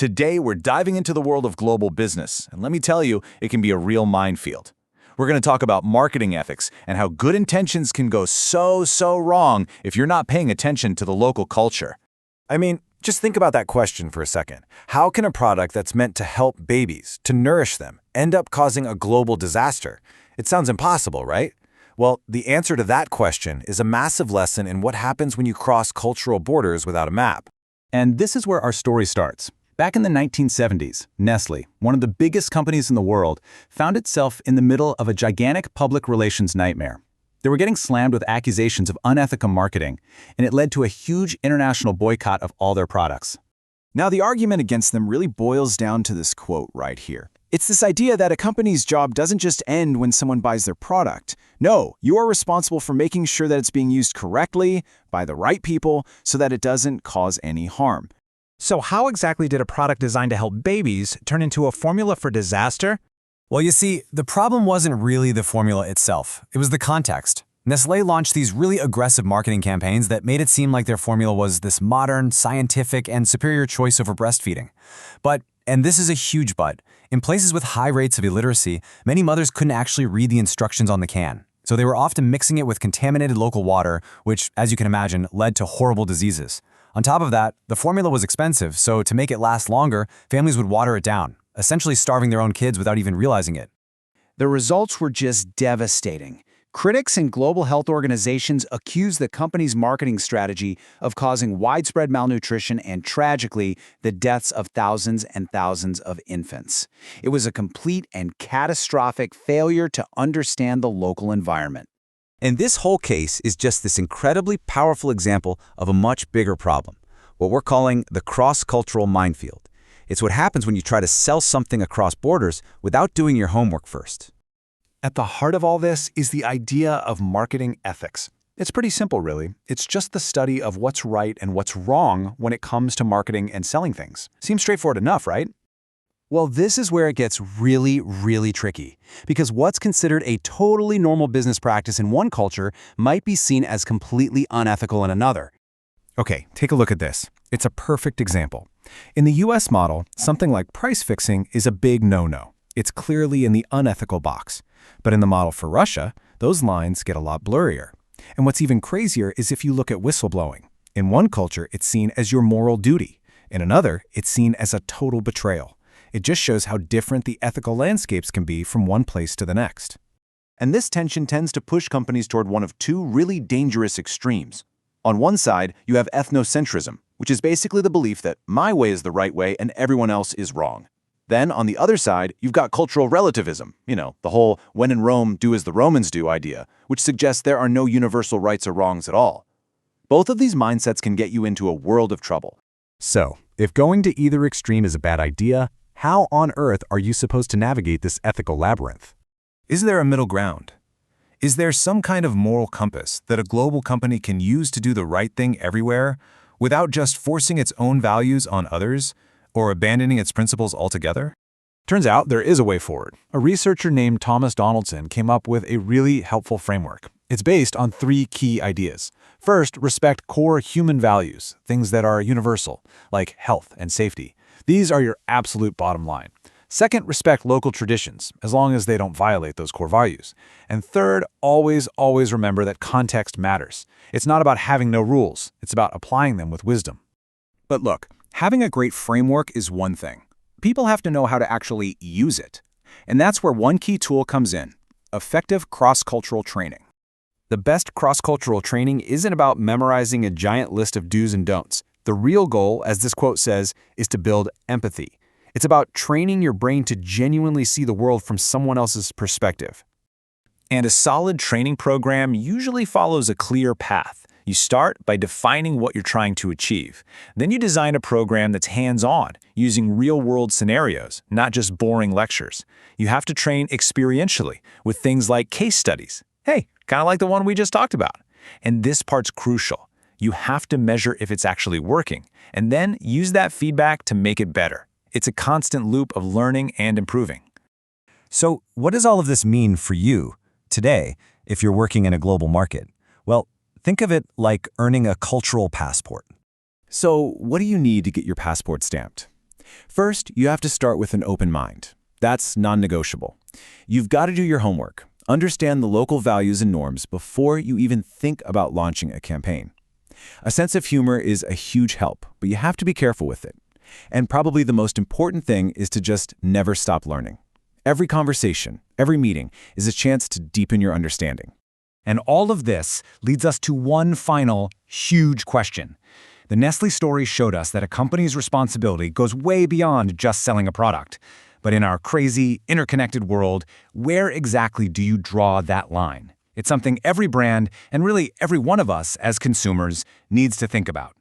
Today, we're diving into the world of global business, and let me tell you, it can be a real minefield. We're going to talk about marketing ethics and how good intentions can go so wrong if you're not paying attention to the local culture. I mean, just think about that question for a second. How can a product that's meant to help babies, to nourish them, end up causing a global disaster? It sounds impossible, right? Well, the answer to that question is a massive lesson in what happens when you cross cultural borders without a map. And this is where our story starts. Back in the 1970s, Nestlé, one of the biggest companies in the world, found itself in the middle of a gigantic public relations nightmare. They were getting slammed with accusations of unethical marketing, and it led to a huge international boycott of all their products. Now, the argument against them really boils down to this quote right here. It's this idea that a company's job doesn't just end when someone buys their product. No, you are responsible for making sure that it's being used correctly by the right people so that it doesn't cause any harm. So how exactly did a product designed to help babies turn into a formula for disaster? Well, you see, the problem wasn't really the formula itself. It was the context. Nestlé launched these really aggressive marketing campaigns that made it seem like their formula was this modern, scientific, and superior choice over breastfeeding. But, and this is a huge but, in places with high rates of illiteracy, many mothers couldn't actually read the instructions on the can. So they were often mixing it with contaminated local water, which, as you can imagine, led to horrible diseases. On top of that, the formula was expensive, so to make it last longer, families would water it down, essentially starving their own kids without even realizing it. The results were just devastating. Critics and global health organizations accused the company's marketing strategy of causing widespread malnutrition and, tragically, the deaths of thousands and thousands of infants. It was a complete and catastrophic failure to understand the local environment. And this whole case is just this incredibly powerful example of a much bigger problem, what we're calling the cross-cultural minefield. It's what happens when you try to sell something across borders without doing your homework first. At the heart of all this is the idea of marketing ethics. It's pretty simple, really. It's just the study of what's right and what's wrong when it comes to marketing and selling things. Seems straightforward enough, right? Well, this is where it gets really tricky, because what's considered a totally normal business practice in one culture might be seen as completely unethical in another. Okay, take a look at this. It's a perfect example. In the US model, something like price fixing is a big no-no. It's clearly in the unethical box. But in the model for Russia, those lines get a lot blurrier. And what's even crazier is if you look at whistleblowing. In one culture, it's seen as your moral duty. In another, it's seen as a total betrayal. It just shows how different the ethical landscapes can be from one place to the next. And this tension tends to push companies toward one of two really dangerous extremes. On one side, you have ethnocentrism, which is basically the belief that my way is the right way and everyone else is wrong. Then, on the other side, you've got cultural relativism, the whole when in Rome, do as the Romans do idea, which suggests there are no universal rights or wrongs at all. Both of these mindsets can get you into a world of trouble. So, if going to either extreme is a bad idea, how on earth are you supposed to navigate this ethical labyrinth? Is there a middle ground? Is there some kind of moral compass that a global company can use to do the right thing everywhere without just forcing its own values on others or abandoning its principles altogether? Turns out there is a way forward. A researcher named Thomas Donaldson came up with a really helpful framework. It's based on 3 key ideas. First, respect core human values, things that are universal, like health and safety. These are your absolute bottom line. Second, respect local traditions, as long as they don't violate those core values. And third, always remember that context matters. It's not about having no rules. It's about applying them with wisdom. But look, having a great framework is one thing. People have to know how to actually use it. And that's where one key tool comes in: effective cross-cultural training. The best cross-cultural training isn't about memorizing a giant list of do's and don'ts. The real goal, as this quote says, is to build empathy. It's about training your brain to genuinely see the world from someone else's perspective. And a solid training program usually follows a clear path. You start by defining what you're trying to achieve. Then you design a program that's hands-on, using real-world scenarios, not just boring lectures. You have to train experientially, with things like case studies. Hey, kind of like the one we just talked about. And this part's crucial. You have to measure if it's actually working, and then use that feedback to make it better. It's a constant loop of learning and improving. So, what does all of this mean for you today if you're working in a global market? Well, think of it like earning a cultural passport. So, what do you need to get your passport stamped? First, you have to start with an open mind. That's non-negotiable. You've got to do your homework, understand the local values and norms before you even think about launching a campaign. A sense of humor is a huge help, but you have to be careful with it. And probably the most important thing is to just never stop learning. Every conversation, every meeting is a chance to deepen your understanding. And all of this leads us to one final, huge question. The Nestlé story showed us that a company's responsibility goes way beyond just selling a product. But in our crazy, interconnected world, where exactly do you draw that line? It's something every brand, and really every one of us as consumers, needs to think about.